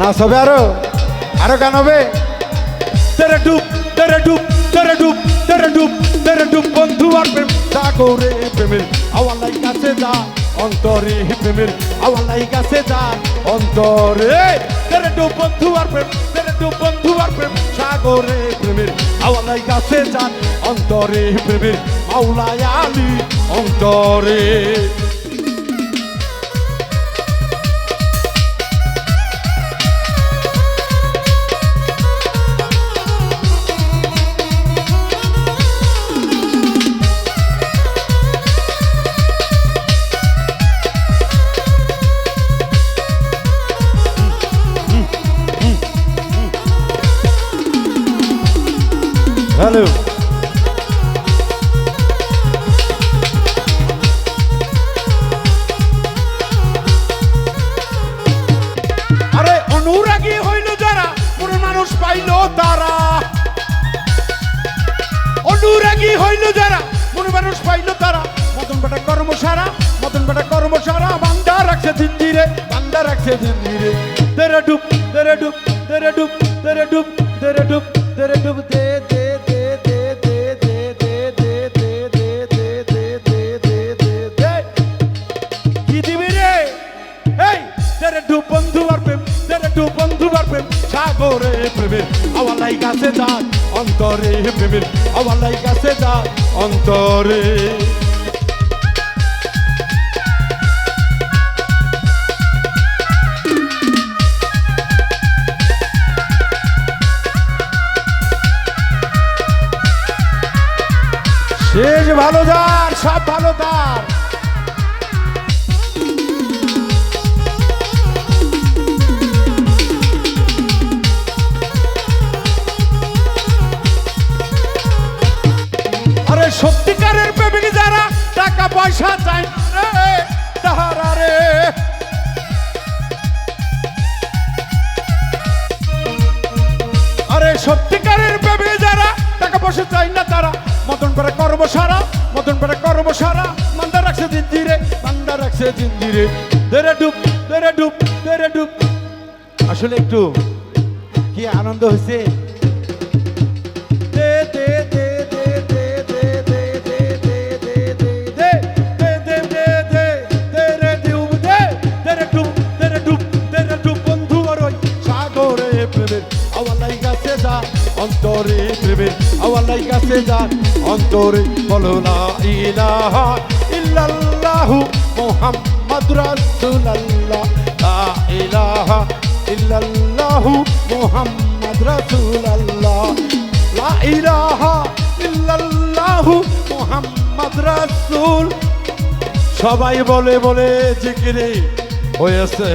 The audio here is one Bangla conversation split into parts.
নাচ হবে আরো আরো গান হবে। তেরে ডুব তেরে ডুব তেরে ডুব তেরে ডুব তেরে ডুব বন্ধু আর প্রেম সাগরে প্রেমের আওয়ালাই কাছে যা অন্তরে প্রেমের আওয়ালাই কাছে যা অন্তরে। তেরে ডুব বন্ধু আর প্রেম তেরে ডুব বন্ধু আর প্রেম সাগরে প্রেমের আওয়ালাই কাছে যা অন্তরে প্রেমের মাওলাই আলী অন্তরে। হ্যালো আরে অনুরাগী হইল যারা কোন মানুষ পাইল তারা। অনুরাগী হইল যারা কোন মানুষ পাইল তারা। মদন বেটা কর্মসারা মদন বেটা কর্মসারা বান্দা রাখছে জিঞ্জিরে বান্দা রাখছে জিঞ্জিরে। তেরে ডুব তেরে ডুব তেরে ডুব তেরে ডুব তেরে ডুব তেরে ডুব দে দে দে দে দে দে দে দে দে দে দে দে দে দে দে কি দিবি রে এই। তেরে ডুব বন্ধু আর প্রেম তেরে ডুব বন্ধু আর প্রেম সাগরে প্রেমের আওয়ালাই কাছে যা অন্তরে প্রেমের আওয়ালাই কাছে যা অন্তরে। শেষ ভালো যার সব ভালো তার। আরে সত্যিকারের প্রেমিক যারা টাকা পয়সা চায় রে তাহারা রে। আরে সত্যিকারের প্রেমিক যারা টাকা পয়সা চায় না তারা। মদন বেটা কর্মসারা মদন বেটা কর্মসারা বান্দা রাখছে জিঞ্জিরে বান্দা রাখছে জিঞ্জিরে। তেরে ডুব তেরে ডুব তেরে ডুব। আসলে একটু কি আনন্দ হয়েছে। দে দে দে দে দে দে দে দে দে দে দে দে দে দে দে তেরে ডুব দে তেরে ডুব তেরে ডুব তেরে ডুব বন্ধু আর ওই সাগরে প্রেমের আওয়ালাই কাছে যা অন্তরে প্রেমের আওয়ালাই কাছে যা অন্তরে। বলো লা ইলাহা ইল্লাল্লাহু মুহাম্মাদুর রাসূলুল্লাহ লা ইলাহা ইল্লাল্লাহু মুহাম্মাদুর রাসূলুল্লাহ লা ইলাহা ইল্লাল্লাহু মুহাম্মাদুর রাসূল। সবাই বলে বলে জিকিরে হয়েছে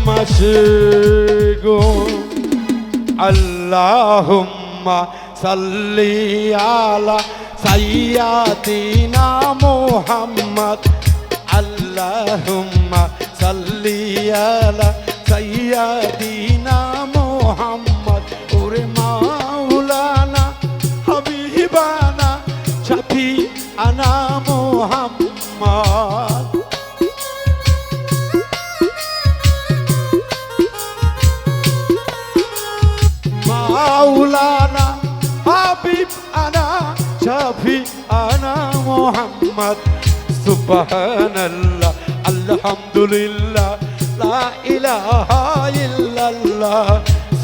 মাশগুল। আল্লাহুম্মা সাল্লি আলা সাইয়্যিদিনা মুহাম্মদ। আল্লাহুম্মা সাল্লি আলা সাইয়্যিদিনা মুহাম্মদ। ওরে মাওলানা হাবিবানা শাফিআনা মুহাম্মদ। মাওলানা হাবিব আনা শাফি আনা মুহাম্মদ। সুবহানাল্লাহ আলহামদুলিল্লাহ লা ইলাহা ইল্লাল্লাহ।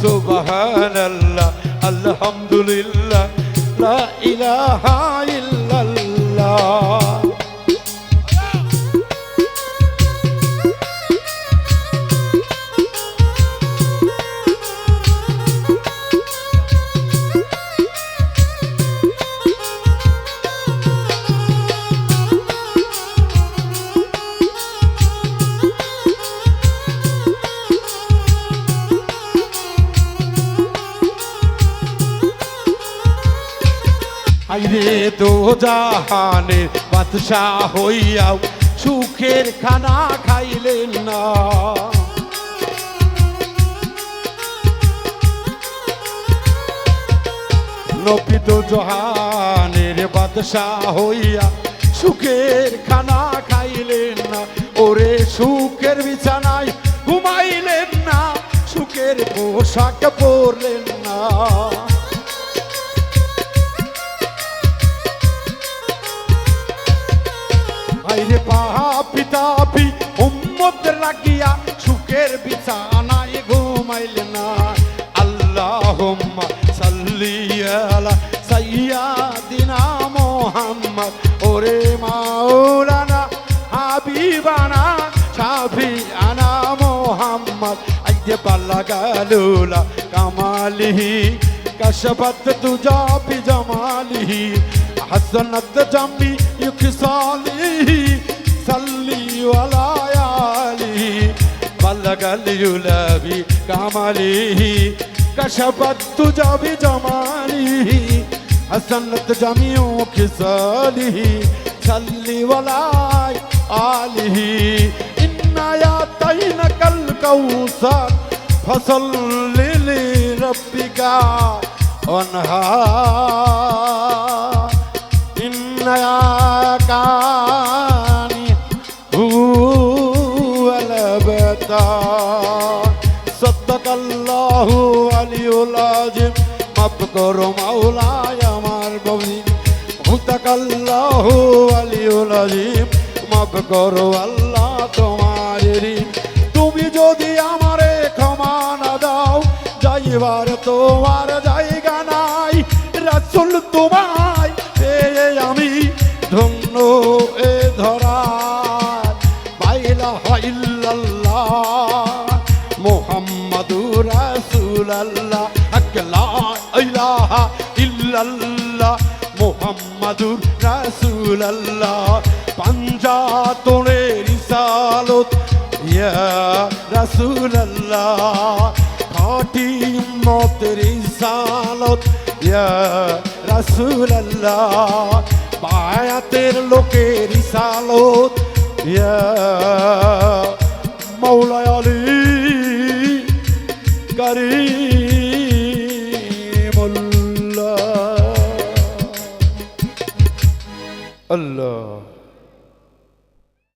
সুবহানাল্লাহ আলহামদুলিল্লাহ লা ইলাহা ইল্লাল্লাহ। আইরে দো জাহানের বাদশাহ হইয়াও সুখের খানা খাইলেন না। নবী দো জাহানের বাদশাহ হইয়া সুখের খানা খাইলেন না। ওরে সুখের বিছানায় ঘুমাই পোশাক পরলেন না। আইরে পাপি তাপি উম্মতের লাগিয়া সুখের বিছানায় ঘুমাইলেন না। আল্লাহুম্মা সাল্লি আলা সাইয়্যিদিনা মুহাম্মদ ওরে মাওলানা হাবিবানা শাফিআনা মুহাম্মদ আইয়ে বালাগালুলা কামালিহি কশফত তুজা বিজামালিহি হাসনাত জামি ইখসালিহি সাল্লি আলা আলিহি বালাগালুলা বি কামালিহি কশফত তুজা বিজামালিহি হাসনাত জামি ইখসালিহি সাল্লি আলা আলিহি ইন্না আতাইনাকাল কাউসার ফসল্লি লিরাব্বিকা ওয়ানহার ইন্না কানি হুয়াল আবতার সাদাকাল্লাহু আলিয়ুল আযীম মাফ করো মাওলায় আমার ববি মুতাকাল্লাহু আলিয়ুল আযীম মাফ করো আল্লাহ তোমার ঋণ। তুমি যদি আমারে ক্ষমা না দাও যাইবার তোমার জায়গা নাই। রাসূল তোমায় পেয়ে আমি ধন্য এ ধরা। লা ইলাহা ইল্লাল্লাহ মুহাম্মাদুর রাসূলুল্লাহ লা ইলাহা ইল্লাল্লাহ মুহাম্মাদুর রাসূলুল্লাহ পাঞ্জাতনে রিসালত ইয়া রাসূলুল্লাহ খাঁটি উম্মতের রিসালত ইয়া রাসূলুল্লাহ বায়াতের লোকের রিসালত ইয়া